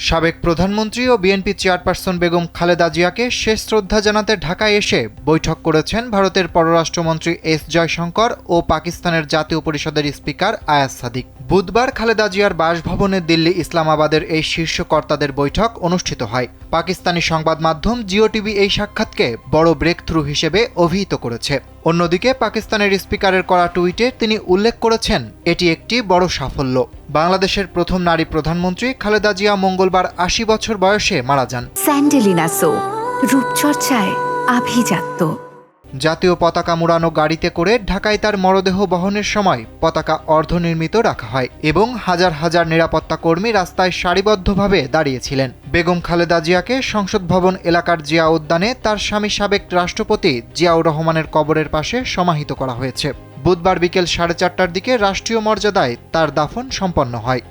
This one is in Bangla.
সাবেক প্রধানমন্ত্রী ও বিএনপি চেয়ারপারসন বেগম খালেদা জিয়াকে শেষ শ্রদ্ধা জানাতে ঢাকায় এসে বৈঠক করেছেন ভারতের পররাষ্ট্রমন্ত্রী এস জয়শঙ্কর ও পাকিস্তানের জাতীয় পরিষদের স্পিকার আয়াজ সাদিক। বুধবার খালেদা জিয়ার বাসভবনে দিল্লি ইসলামাবাদের এই শীর্ষ কর্তাদের বৈঠক অনুষ্ঠিত হয়। পাকিস্তানি সংবাদ মাধ্যম জিও টিভি এই সাক্ষাৎকে বড় ব্রেক থ্রু হিসেবে অভিহিত করেছে। অন্যদিকে পাকিস্তানের স্পিকারের করা টুইটে তিনি উল্লেখ করেছেন, এটি একটি বড় সাফল্য। বাংলাদেশের প্রথম নারী প্রধানমন্ত্রী খালেদা জিয়া মঙ্গলবার ৮০ বছর বয়সে মারা যান। স্যান্ডেলিনা সো, রূপচর্চায় আভিজাত্য। জাতীয় পতাকা মুড়ানো গাড়িতে করে ঢাকায় তার মরদেহ বহনের সময় পতাকা অর্ধনির্মিত রাখা হয় এবং হাজার হাজার নিরাপত্তা কর্মী রাস্তায় সারিবদ্ধভাবে দাঁড়িয়েছিলেন। বেগম খালেদা জিয়াকে সংসদ ভবন এলাকার জিয়া উদ্যানে তার স্বামী সাবেক রাষ্ট্রপতি জিয়াউর রহমানের কবরের পাশে সমাহিত করা হয়েছে। বুধবার বিকেল 4:30টার দিকে রাষ্ট্রীয় মর্যাদায় তার দাফন সম্পন্ন হয়।